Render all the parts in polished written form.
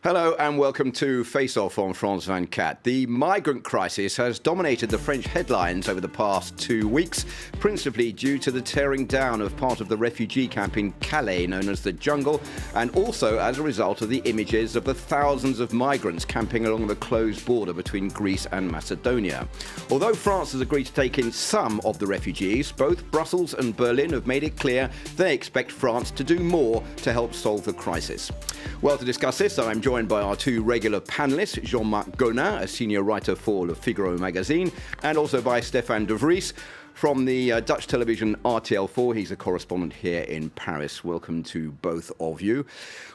Hello and welcome to Face Off on France 24. The migrant crisis has dominated the French headlines over the past 2 weeks, principally due to the tearing down of part of the refugee camp in Calais known as the Jungle, and also as a result of the images of the thousands of migrants camping along the closed border between Greece and Macedonia. Although France has agreed to take in some of the refugees, both Brussels and Berlin have made it clear they expect France to do more to help solve the crisis. Well, to discuss this, I'm joined by our two regular panellists, Jean-Marc, a senior writer for Le Figaro magazine, and also by Stéphane de Vries from the Dutch television RTL4. He's a correspondent here in Paris. Welcome to both of you.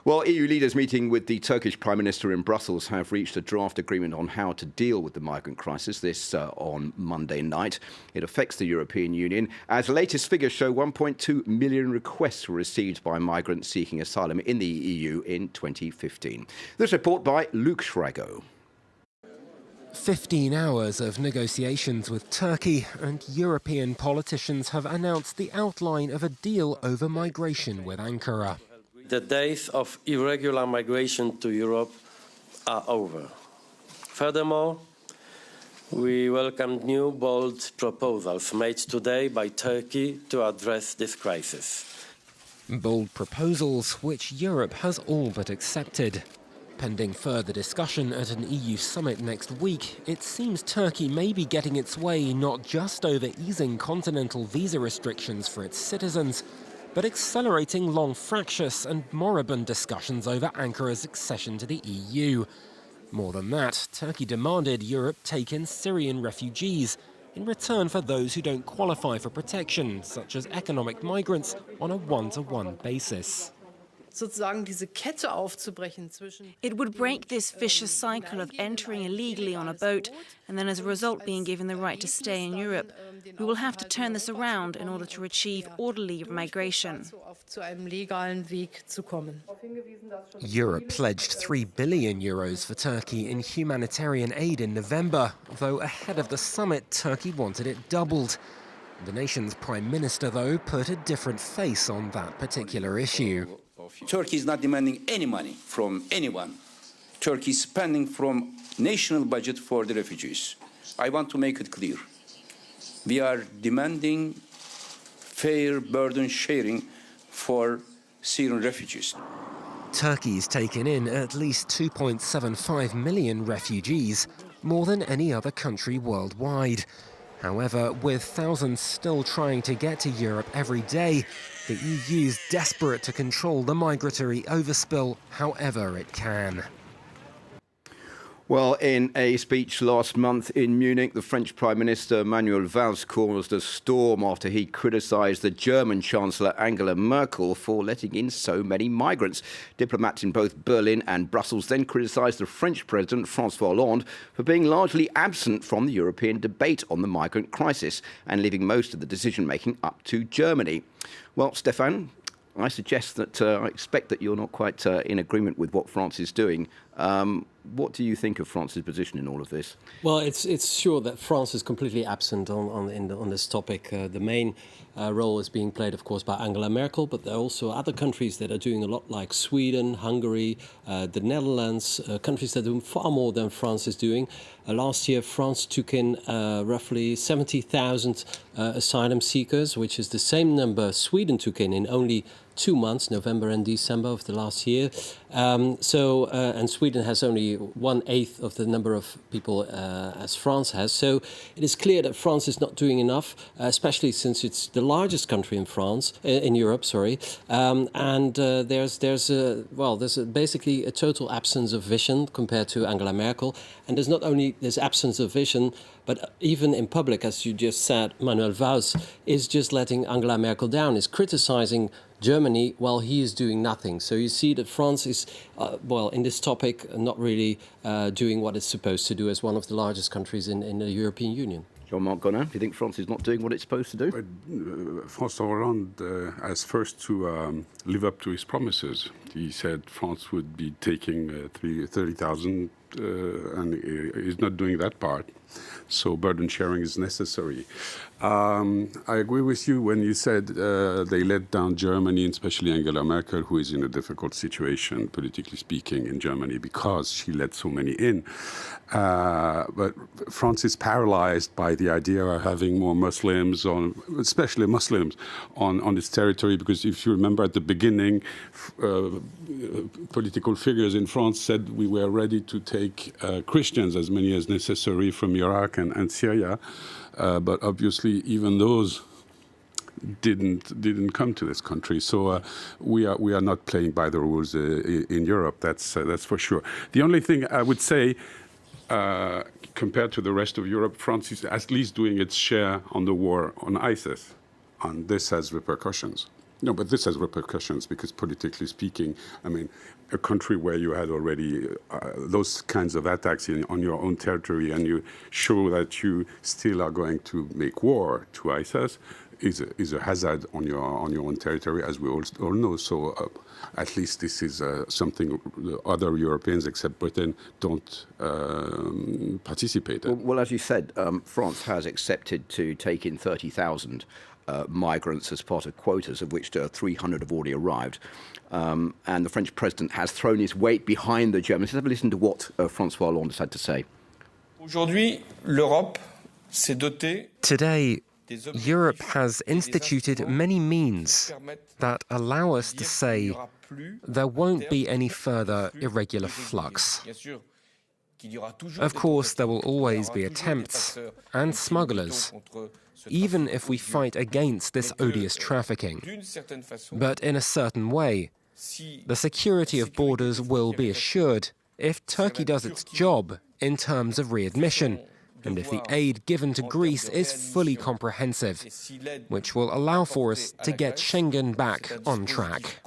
Well, EU leaders meeting with the Turkish Prime Minister in Brussels have reached a draft agreement on how to deal with the migrant crisis, this on Monday night. It affects the European Union, as the latest figures show 1.2 million requests were received by migrants seeking asylum in the EU in 2015. This report by Luc Schrago. 15 hours of negotiations with Turkey, and European politicians have announced the outline of a deal over migration with Ankara. The days of irregular migration to Europe are over. Furthermore, we welcome new bold proposals made today by Turkey to address this crisis. Bold proposals which Europe has all but accepted. Pending further discussion at an EU summit next week, it seems Turkey may be getting its way not just over easing continental visa restrictions for its citizens, but accelerating long fractious and moribund discussions over Ankara's accession to the EU. More than that, Turkey demanded Europe take in Syrian refugees in return for those who don't qualify for protection, such as economic migrants, on a one-to-one basis. It would break this vicious cycle of entering illegally on a boat and then as a result being given the right to stay in Europe. We will have to turn this around in order to achieve orderly migration. Europe pledged €3 billion for Turkey in humanitarian aid in November, though ahead of the summit, Turkey wanted it doubled. The nation's prime minister, though, put a different face on that particular issue. Turkey is not demanding any money from anyone. Turkey is spending from national budget for the refugees. I want to make it clear. We are demanding fair burden sharing for Syrian refugees. Turkey's taken in at least 2.75 million refugees, more than any other country worldwide. However, with thousands still trying to get to Europe every day, the EU's desperate to control the migratory overspill however it can. Well, in a speech last month in Munich, the French Prime Minister Manuel Valls caused a storm after he criticised the German Chancellor Angela Merkel for letting in so many migrants. Diplomats in both Berlin and Brussels then criticised the French President François Hollande for being largely absent from the European debate on the migrant crisis and leaving most of the decision-making up to Germany. Well, Stéphane, I suggest that I expect that you're not quite in agreement with what France is doing. What do you think of France's position in all of this? Well, it's sure that France is completely absent on this topic. The main role is being played, of course, by Angela Merkel, but there are also other countries that are doing a lot, like Sweden, Hungary, the Netherlands, countries that do far more than France is doing. Last year, France took in roughly 70,000 asylum seekers, which is the same number Sweden took in only 2 months, November and December of the last year. And Sweden has only 1/8 of the number of people as France has. So it is clear that France is not doing enough, especially since it's the largest country in Europe. There's basically a total absence of vision compared to Angela Merkel. And there's not only this absence of vision, but even in public, as you just said, Manuel Valls is just letting Angela Merkel down, is criticizing Germany while he is doing nothing. So you see that France is, in this topic, not really doing what it's supposed to do as one of the largest countries in the European Union. Jean-Marc, do you think France is not doing what it's supposed to do? François Hollande has first to live up to his promises. He said France would be taking 30,000 and is not doing that part. So burden sharing is necessary. I agree with you when you said they let down Germany, and especially Angela Merkel, who is in a difficult situation, politically speaking, in Germany because she let so many in. But France is paralyzed by the idea of having more Muslims, especially Muslims, on its territory. Because if you remember at the beginning, political figures in France said we were ready to take Christians, as many as necessary, from Iraq and Syria. But obviously, even those didn't come to this country. So we are not playing by the rules in Europe. That's for sure. The only thing I would say, compared to the rest of Europe, France is at least doing its share on the war on ISIS, and this has repercussions. No, but this has repercussions because, politically speaking, I mean, a country where you had already those kinds of attacks on your own territory, and you show that you still are going to make war to ISIS, is a hazard on your own territory, as we all know. So at least this is something the other Europeans, except Britain, don't participate in. Well, as you said, France has accepted to take in 30,000 migrants as part of quotas, of which 300 have already arrived. And the French president has thrown his weight behind the Germans. Let's have a listen to what François Hollande had to say. Today, Europe has instituted many means that allow us to say there won't be any further irregular flux. Of course, there will always be attempts and smugglers, even if we fight against this odious trafficking. But in a certain way, the security of borders will be assured if Turkey does its job in terms of readmission, and if the aid given to Greece is fully comprehensive, which will allow for us to get Schengen back on track.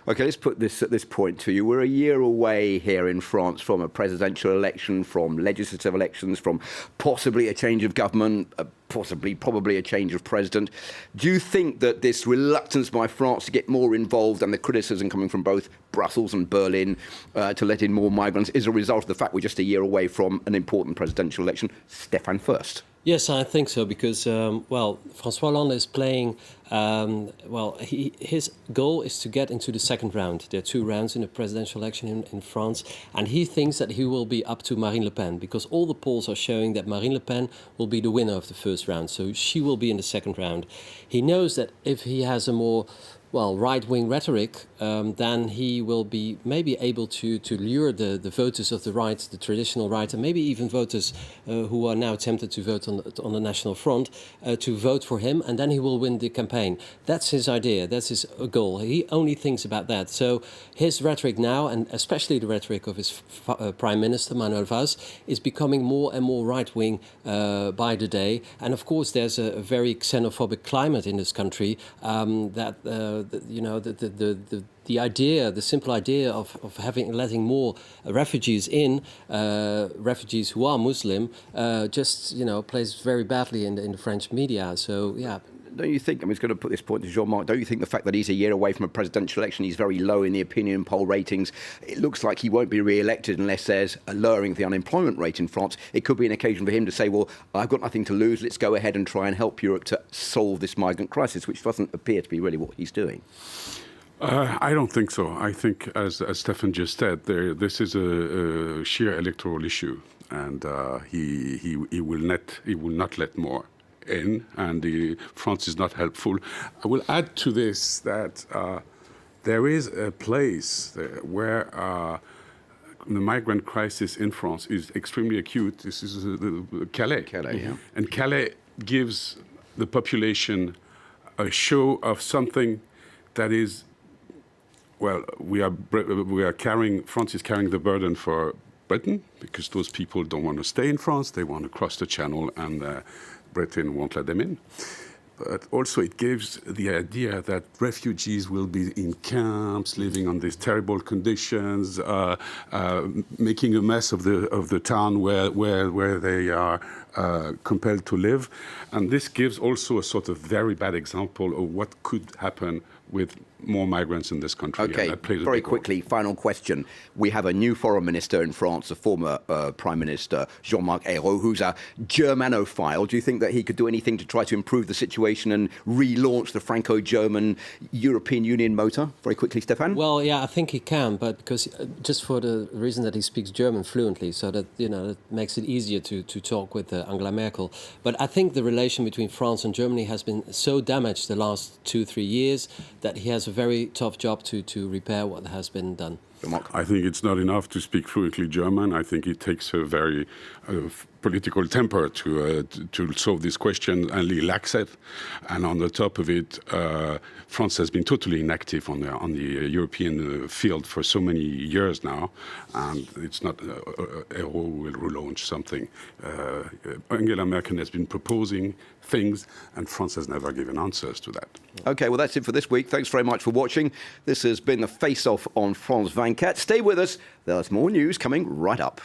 OK, let's put this point to you. We're a year away here in France from a presidential election, from legislative elections, from possibly a change of government, probably a change of president. Do you think that this reluctance by France to get more involved and the criticism coming from both Brussels and Berlin to let in more migrants is a result of the fact we're just a year away from an important presidential election? Stéphane first. Yes, I think so, because, François Hollande is playing, his goal is to get into the second round. There are 2 rounds in the presidential election in France, and he thinks that he will be up to Marine Le Pen, because all the polls are showing that Marine Le Pen will be the winner of the first round, so she will be in the second round. He knows that if he has a more right-wing rhetoric, then he will be maybe able to lure the voters of the right, the traditional right, and maybe even voters who are now tempted to vote on the National Front, to vote for him, and then he will win the campaign. That's his idea, that's his goal. He only thinks about that. So his rhetoric now, and especially the rhetoric of his Prime Minister, Manuel Valls, is becoming more and more right-wing by the day. And of course, there's a very xenophobic climate in this country the idea, the simple idea of letting more refugees in, refugees who are Muslim, plays very badly in the French media. So yeah. Don't you think, I was going to put this point to Jean-Marc, don't you think the fact that he's a year away from a presidential election, he's very low in the opinion poll ratings, it looks like he won't be re-elected unless there's a lowering of the unemployment rate in France. It could be an occasion for him to say, well, I've got nothing to lose, let's go ahead and try and help Europe to solve this migrant crisis, which doesn't appear to be really what he's doing. I don't think so. I think, as Stéphane just said, this is a sheer electoral issue, and he will not let more in, and France is not helpful. I will add to this that there is a place where the migrant crisis in France is extremely acute. This is Calais. Calais, yeah. And Calais gives the population a show of something that is, France is carrying the burden for Britain, because those people don't want to stay in France, they want to cross the channel, and Britain won't let them in. But also it gives the idea that refugees will be in camps, living on these terrible conditions, making a mess of the town where they are compelled to live. And this gives also a sort of very bad example of what could happen with more migrants in this country. Okay, very quickly, final question. We have a new foreign minister in France, a former Prime Minister, Jean-Marc, who's a Germanophile. Do you think that he could do anything to try to improve the situation and relaunch the Franco-German European Union motor? Very quickly, Stefan. Well, yeah, I think he can, but because just for the reason that he speaks German fluently, so that, you know, that makes it easier to talk with Angela Merkel. But I think the relation between France and Germany has been so damaged the last 2-3 years that he has a very tough job to repair what has been done. I think it's not enough to speak fluently German. I think it takes a very political temper to solve this question, and he lacks it. And on the top of it, France has been totally inactive on the European field for so many years now, and it's not who will relaunch something. Angela Merkel has been proposing things, and France has never given answers to that. Okay, well, that's it for this week. Thanks very much for watching. This has been the Face Off on France 24. Stay with us. There's more news coming right up.